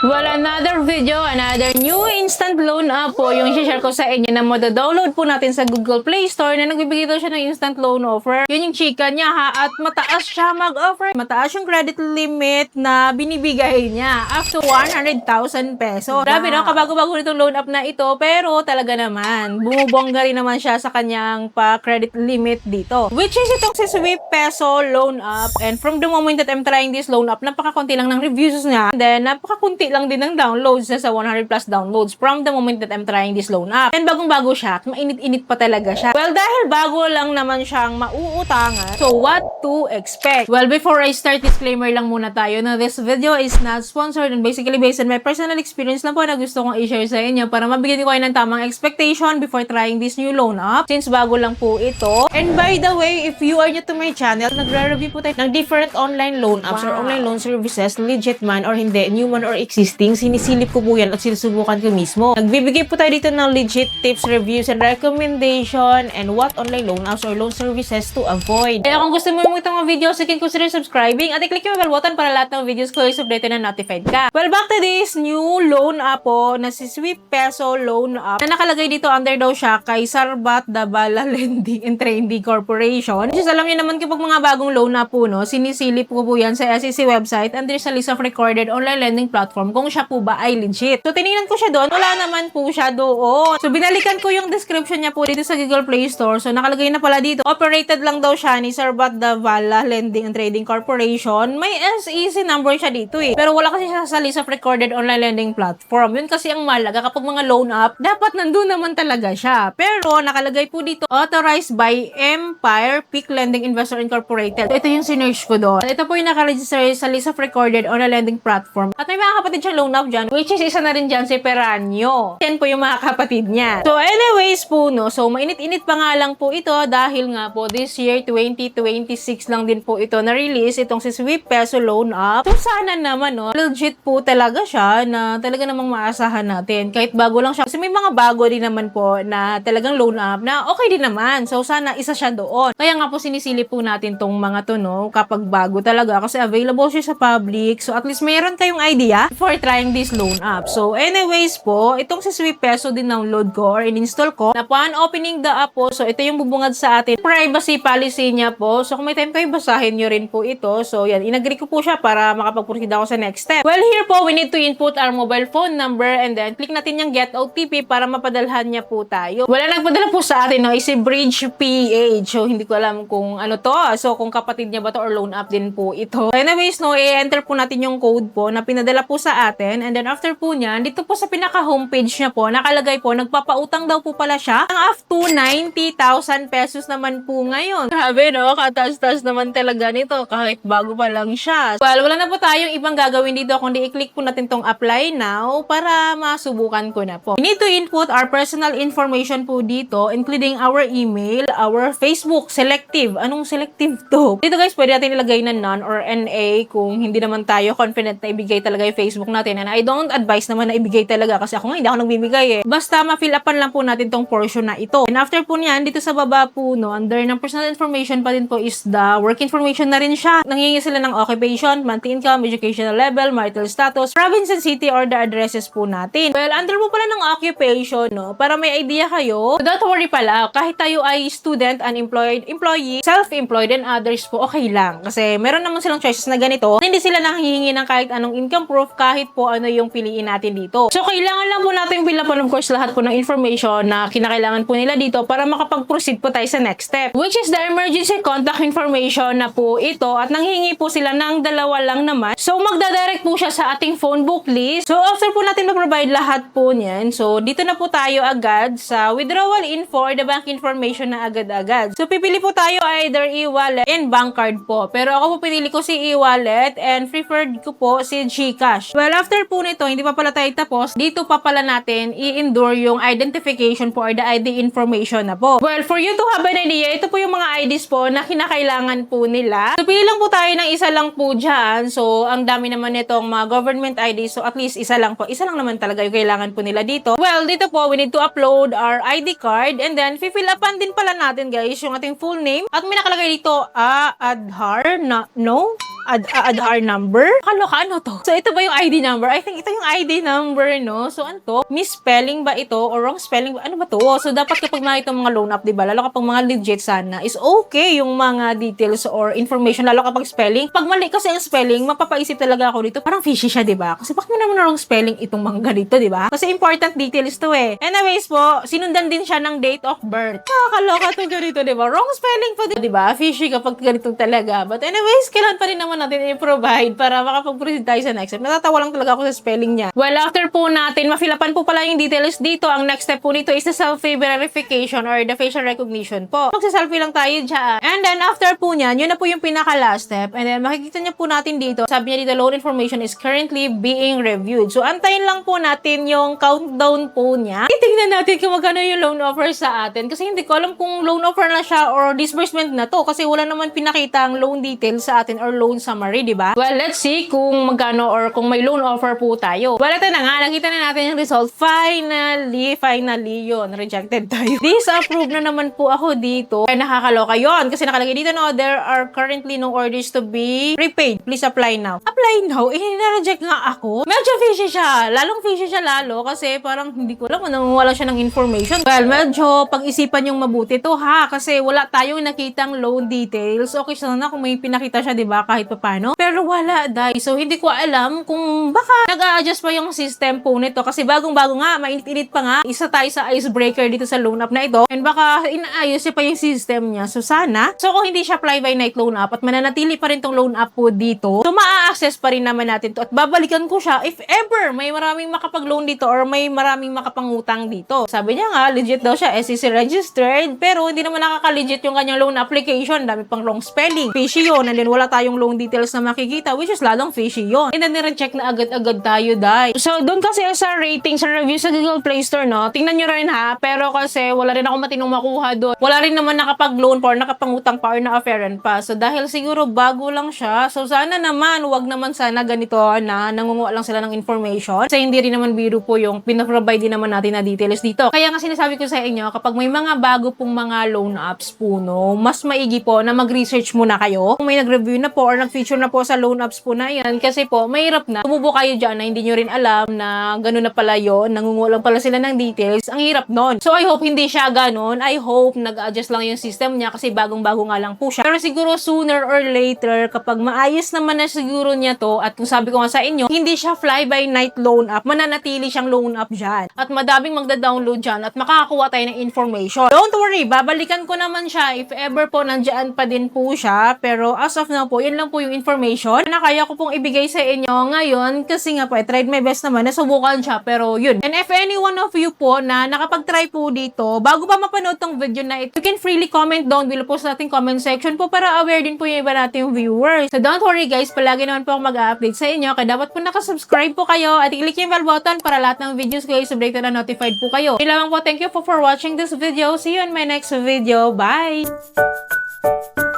Well, another video, another new instant loan app po yung share ko sa inyo na mada-download po natin sa Google Play Store na nagbibigay daw siya ng instant loan offer. Yun yung chika niya ha, at mataas siya mag-offer. Mataas yung credit limit na binibigay niya up to 100,000 pesos. Grabe no, kabago-bago nitong loan app na ito, pero talaga naman, bumubongga rin naman siya sa kanyang pa-credit limit dito. Which is itong si Sweep Peso Loan App. And from the moment that I'm trying this loan app, napakakunti lang ng reviews niya. And then, napakakunti lang din ng downloads na sa 100 plus downloads from the moment that I'm trying this loan app. And bagong-bago siya, mainit-init pa talaga siya. Well, dahil bago lang naman siyang mauutangan, so what to expect? Well, before I start, disclaimer lang muna tayo na this video is not sponsored and basically based on my personal experience lang po na gusto kong i-share sa inyo para mabigyan ko kayo ng tamang expectation before trying this new loan app since bago lang po ito. And by the way, if you are new to my channel, nagre-review po tayo ng different online loan apps or online loan services, legit man or hindi, new man or existing, sinisilip ko po yan at sinusubukan ko mismo. Nagbibigay po tayo dito ng legit tips, reviews, and recommendation and what online loan apps or loan services to avoid. Kaya kung gusto mo yung mga videos, you can consider subscribing at i-click yung bell button para lahat ng videos ko is updated na notified ka. Well, back to this new loan app po na si Sweep Peso Loan App na nakalagay dito under daw siya kay Sarbat Dabala Lending and Trading Corporation. Which is, alam niyo naman kapag mga bagong loan app po, no, sinisilip ko po yan sa SEC website and there's a list of recorded online lending platform kung siya po ba ay legit. So, tinignan ko siya doon. Wala naman po siya doon. So, binalikan ko yung description niya po dito sa Google Play Store. So, nakalagay na pala dito. Operated lang daw siya ni Sarbat Dabala Lending and Trading Corporation. May SEC number siya dito eh. Pero wala kasi siya sa list of recorded online lending platform. Yun kasi ang malaga kapag mga loan app, dapat nandun naman talaga siya. Pero, nakalagay po dito, authorized by Empire Peak Lending Investor Incorporated. So, ito yung sinerge ko doon. Ito po yung nakaregister sa list of recorded online lending platform. At may mga kapatid siyang loan app dyan, which is isa na rin dyan si Peranyo. Yan po yung mga kapatid niya. So, anyways po, no, so mainit-init pa nga lang po ito dahil nga po this year, 2026 lang din po ito na-release, itong si Sweep Peso Loan App. So, sana naman, no, legit po talaga siya na talaga namang maasahan natin. Kahit bago lang siya. Kasi may mga bago din naman po na talagang loan app na okay din naman. So, sana isa siya doon. Kaya nga po sinisilip po natin tong mga to, no, kapag bago talaga kasi available siya sa public. So, at least mayroon kayong idea before trying this loan app. So, anyways po, itong si Sweep Peso din download ko or in-install ko. Upon opening the app po, so ito yung bubungad sa atin. Privacy policy niya po. So, kung may time kayo, basahin nyo rin po ito. So, yan, inagree ko po siya para makapag-proceed ako sa next step. Well, here po, we need to input our mobile phone number and then click natin yung get OTP para mapadalhan niya po tayo. Wala nagpadala po sa atin, no, is si Bridge PH. So, hindi ko alam kung ano to. So, kung kapatid niya ba to or loan app din po ito. Anyways, no, i-enter po natin yung code po na pinadala po sa atin. And then, after po niyan, dito po sa pinaka-homepage niya po, nakalagay po, nagpapautang daw po pala siya ng up to 90,000 pesos naman po ngayon. Grabe, no? Katas-tas naman talaga nito kahit bago pa lang siya. Well, wala na po tayong ibang gagawin dito kundi i-click po natin tong apply now para masubukan ko na po. We need to input our personal information po dito, including our email, our Facebook, selective. Anong selective to? Dito guys, pwede natin ilagay na none or NA kung hindi naman tayo confident na ibigay talaga yung Facebook natin. And I don't advise naman na ibigay talaga kasi ako nga hindi ako nagbibigay eh. Basta ma-fill upan lang po natin tong portion na ito. And after po niyan, dito sa baba po, no, under ng personal information pa din po is the work information na rin siya. Nangingi sila ng occupation, monthly income, educational level, marital status, province and city or the addresses po natin. Well, under po pala ng occupation, no, para may idea kayo, don't worry pala, kahit tayo ay student, unemployed, employee, self-employed, and others po, okay lang. Kasi meron naman silang choices na ganito, hindi sila nanghihingi ng kahit anong income proof, kahit po ano yung piliin natin dito. So, kailangan lang po natin fill up, of course, lahat po ng information na kinakailangan po nila dito para makapag-proceed po tayo sa next step, which is the emergency contact information na po ito at nanghingi po sila ng dalawa lang naman. So, magdadirect po siya sa ating phone book list. So, after po natin ma-provide lahat po niyan, so, dito na po tayo agad sa withdrawal info or the bank information na agad-agad. So, pipili po tayo either e-wallet and bank card po. Pero ako po pinili ko si e-wallet and preferred ko po si GCash. Well, after po nito, hindi pa pala tayo tapos. Dito pa pala natin i-endure yung identification po or the ID information na po. Well, for you to have an idea, ito po yung mga IDs po na kinakailangan po nila. So, pili lang po tayo ng isa lang po dyan. So, ang dami naman nitong mga government IDs. So, at least isa lang po. Isa lang naman talaga yung kailangan po nila dito. Well, dito po, we need to upload our ID card and then, fill upan din pala natin, guys, yung ating full name. At may nakalagay dito, Aadhaar na, no? Aadhaar number? Kaloka, ano to? So, ito ba yung ID number. I think ito yung ID number, no? So, ano to? Misspelling ba ito? Or wrong spelling ba? Ano ba to? So, dapat kapag makita mga loan app, diba? Lalo kapag mga legit sana, is okay yung mga details or information, lalo kapag spelling. Pag mali kasi ang spelling, mapapaisip talaga ako dito, parang fishy siya, diba? Kasi bakit mo naman na wrong spelling itong mga ganito, diba? Kasi important details to eh. Anyways po, sinundan din siya ng date of birth. Nakakaloka to ganito, diba? Wrong spelling po, diba? Fishy kapag ganito talaga. But anyways, kailan pa rin naman natin i-provide para makapag-proceed tayo sa next step. Natatawa lang talaga ako sa spelling niya. Well, after po natin, mafilapan po pala yung details dito. Ang next step po nito is the selfie verification or the facial recognition po. Magsa-selfie lang tayo dyan. And then, after po niyan, yun na po yung pinaka-last step. And then, makikita niya po natin dito, sabi niya dito, loan information is currently being reviewed. So, antayin lang po natin yung countdown po niya. Titignan natin kung magkano yung loan offer sa atin. Kasi hindi ko alam kung loan offer na siya or disbursement na to. Kasi wala naman pinakita ang loan details sa atin or loan summary, di ba? Well, let's see kung magkano or kung may loan offer po tayo. Well, ito na nga. Nakita na natin yung result. Finally yun. Rejected tayo. Disapprove na naman po ako dito. Ay, nakakaloka yun. Kasi nakalagay dito, no, there are currently no orders to be prepaid. Please apply now. Apply now? Eh, na-reject nga ako. Medyo fishy siya. Lalong fishy siya lalo kasi parang hindi ko alam. Nangungulang siya ng information. Well, medyo pag-isipan yung mabuti to ha. Kasi wala tayong nakitang loan details. Okay sana kung may pinakita siya, diba? Kahit pa paano. Pero wala, dahil. So, hindi ko alam kung baka nag-a-adjust pa yung system po nito. Kasi bagong-bago nga, mainit-init pa nga. Isa tayo sa icebreaker dito sa loan app na ito. And baka inaayos niya pa yung system niya. So, sana. So, kung hindi siya fly-by-night loan app at mananatili pa rin tong loan app po dito, so, maa-access pa rin naman natin to. At babalikan ko siya if ever may maraming makapag-loan dito or may maraming makapangutang dito. Sabi niya nga, legit daw siya, SEC registered, pero hindi naman nakaka-legit yung kanyang loan application. Dami pang wrong spelling. Fishy yun. And then, wala tayong loan details na makikita, which is lalong fishy yun. And then, nire-check na agad-agad tayo, dahil. So, doon kasi sa ratings, sa review sa Google Play Store, no, tingnan nyo rin ha, pero kasi wala rin ako matinong makuha doon. Wala rin naman nakapag-loan pa or nakapangutang pa or na-offeran pa. So, dahil siguro bago lang siya, so sana naman, wag naman sana ganito na nangunguha lang sila ng information. Kasi hindi rin naman biro po yung pinaprovide din naman natin na details dito. Kaya nga sinasabi ko sa inyo, kapag may mga bago pong mga loan apps po, no, mas maigi po na mag-research muna kayo. Kung may nag-review na po or nag-feature na po sa loan apps po na yan, kasi po, mahirap na. Tumubo kayo dyan na hindi nyo rin alam na gano'n na pala yun, nangunguha lang pala sila ng details. Ang hirap nun. So, I hope hindi siya ganun. I hope nag-adjust lang yung system niya kasi bagong-bago nga lang po siya. Pero siguro sooner or later, kapag maayos naman na siguro niya to, at kung sabi ko nga sa inyo, hindi siya fly-by-night loan app, mananatili siyang loan app dyan. At madaming magda-download dyan at makakakuha tayo ng information. Don't worry, babalikan ko naman siya if ever po nandyan pa din po siya. Pero as of now po, yun lang po yung information na kaya ko pong ibigay sa inyo ngayon kasi nga po, I tried my best naman, nasubukan siya, pero yun. And if any one of you po na nakapag-try po dito, bago pa mapanood tong video na ito, you can freely comment down below po sa ating comment section po para aware din po yung iba nating viewers. So don't worry guys, palagi naman po ako mag-update sa inyo, kaya dapat po nakasubscribe po kayo at i-click yung bell button para lahat ng videos ko i-subscribe na notified po kayo. Yun lamang po, thank you for watching this video. See you in my next video. Bye!